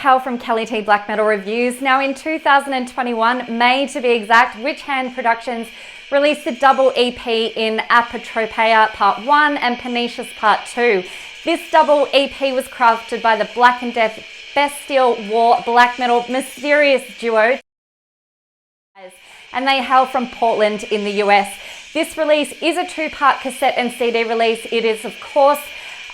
hail from Kelly T Black Metal Reviews. Now in 2021, May to be exact, Witchhand Productions released the double EP in Apotropaia Part 1 and Pernicious Part 2. This double EP was crafted by the blackened bestial war black metal mysterious duo, and they hail from Portland in the US. This release is a two-part cassette and CD release. It is, of course,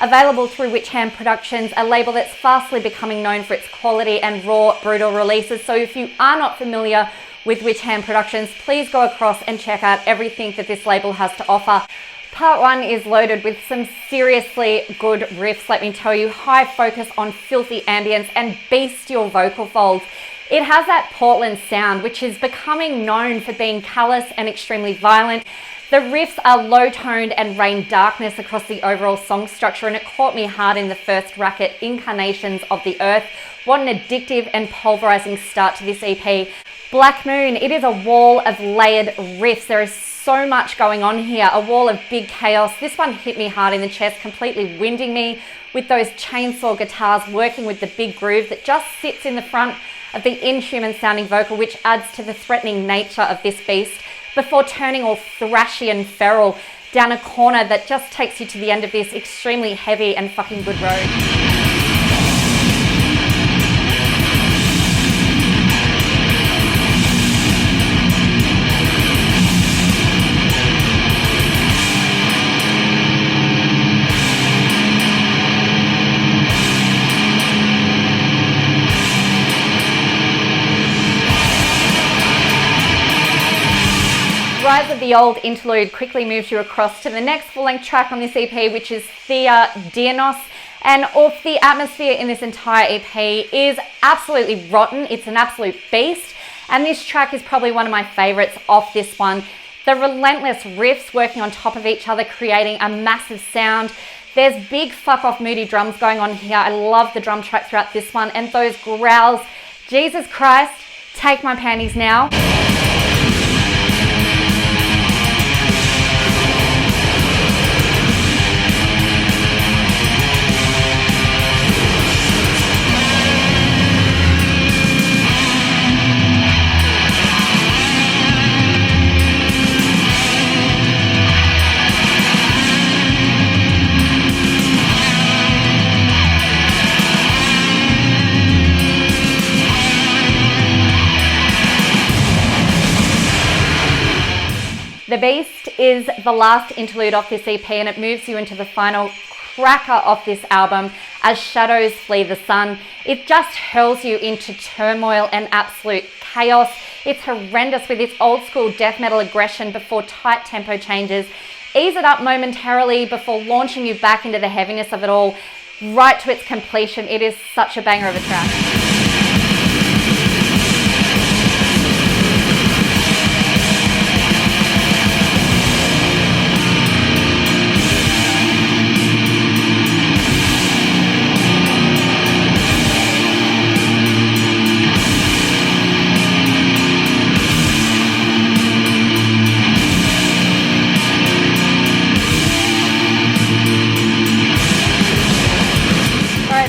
available through Witchhand Productions, a label that's fastly becoming known for its quality and raw, brutal releases. So if you are not familiar with Witchhand Productions, please go across and check out everything that this label has to offer. Part 1 is loaded with some seriously good riffs, let me tell you. High focus on filthy ambience and bestial vocal folds. It has that Portland sound, which is becoming known for being callous and extremely violent. The riffs are low-toned and rain darkness across the overall song structure, and it caught me hard in the first racket, Incarnations of the Earth. What an addictive and pulverizing start to this EP. Black Moon, it is a wall of layered riffs. There is so much going on here, a wall of big chaos. This one hit me hard in the chest, completely winding me with those chainsaw guitars working with the big groove that just sits in the front of the inhuman sounding vocal, which adds to the threatening nature of this beast, before turning all thrashy and feral down a corner that just takes you to the end of this extremely heavy and fucking good road. Rise of the Old interlude quickly moves you across to the next full-length track on this EP, which is Thea Dianos. And off the atmosphere in this entire EP is absolutely rotten. It's an absolute beast. And this track is probably one of my favorites off this one. The relentless riffs working on top of each other, creating a massive sound. There's big fuck-off moody drums going on here. I love the drum track throughout this one. And those growls. Jesus Christ, take my panties now. The Beast is the last interlude off this EP, and it moves you into the final cracker of this album as shadows flee the sun. It just hurls you into turmoil and absolute chaos. It's horrendous with its old school death metal aggression before tight tempo changes. Ease it up momentarily before launching you back into the heaviness of it all, right to its completion. It is such a banger of a track.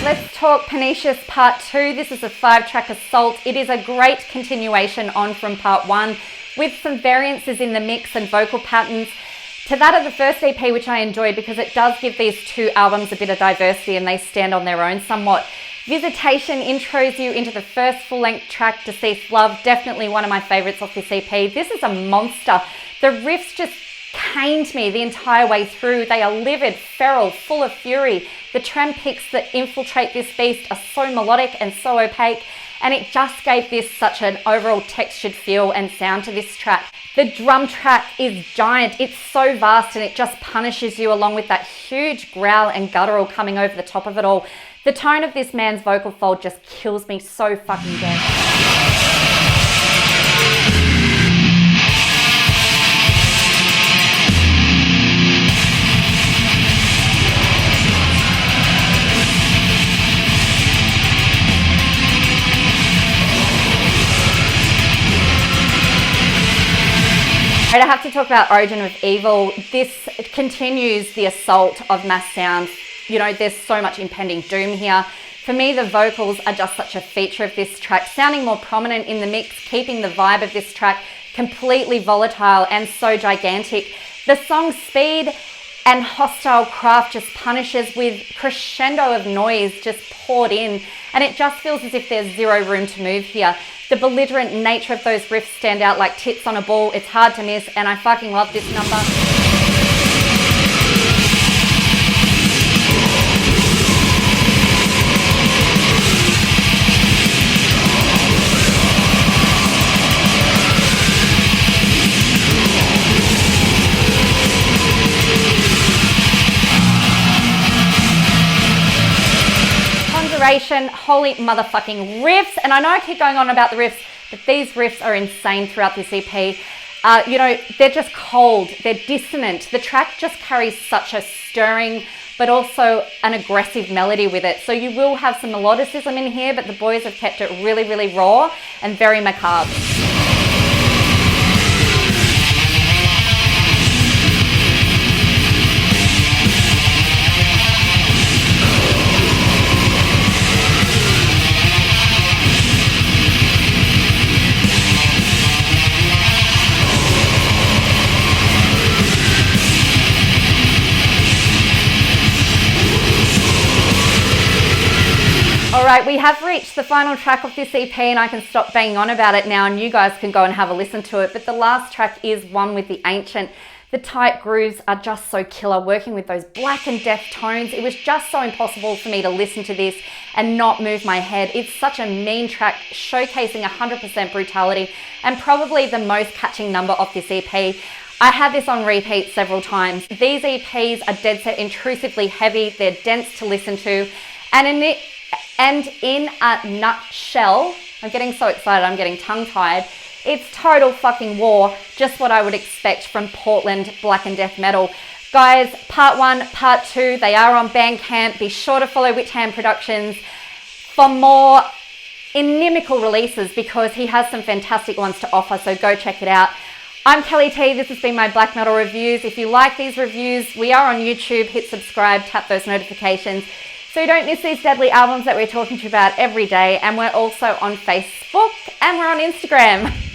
Let's talk Pernicious Part 2. This is a 5-track assault. It is a great continuation on from Part 1 with some variances in the mix and vocal patterns to that of the first EP, which I enjoyed because it does give these two albums a bit of diversity and they stand on their own somewhat. Visitation intros you into the first full-length track, Deceased Love, definitely one of my favorites off this EP. This is a monster. The riffs just caned me the entire way through. They are livid, feral, full of fury. The trem picks that infiltrate this beast are so melodic and so opaque, and it just gave this such an overall textured feel and sound to this track. The drum track is giant. It's so vast and it just punishes you, along with that huge growl and guttural coming over the top of it all. The tone of this man's vocal fold just kills me so fucking dead. I have to talk about Origin of Evil. This continues the assault of mass sound. You know, there's so much impending doom here. For me, the vocals are just such a feature of this track, sounding more prominent in the mix, keeping the vibe of this track completely volatile and so gigantic. The song's speed and hostile craft just punishes with crescendo of noise just poured in, and it just feels as if there's zero room to move here. The belligerent nature of those riffs stand out like tits on a ball. It's hard to miss, and I fucking love this number. Holy motherfucking riffs. And I know I keep going on about the riffs, but these riffs are insane throughout this EP. You know, they're just cold, they're dissonant. The track just carries such a stirring, but also an aggressive melody with it. So you will have some melodicism in here, but the boys have kept it really, really raw and very macabre. Alright, we have reached the final track of this EP, and I can stop banging on about it now and you guys can go and have a listen to it. But the last track is One with the Ancient. The tight grooves are just so killer, working with those black and death tones. It was just so impossible for me to listen to this and not move my head. It's such a mean track, showcasing 100% brutality, and probably the most catching number of this EP. I had this on repeat several times. These EPs are dead set intrusively heavy, they're dense to listen to, and in a nutshell, I'm getting so excited, I'm getting tongue-tied. It's total fucking war, just what I would expect from Portland black and death metal. Guys, part 1, part 2, they are on Bandcamp. Be sure to follow Witchhand Productions for more inimical releases, because he has some fantastic ones to offer, so go check it out. I'm Kelly T, this has been my black metal reviews. If you like these reviews, we are on YouTube, hit subscribe, tap those notifications, so you don't miss these deadly albums that we're talking to you about every day. And we're also on Facebook and we're on Instagram.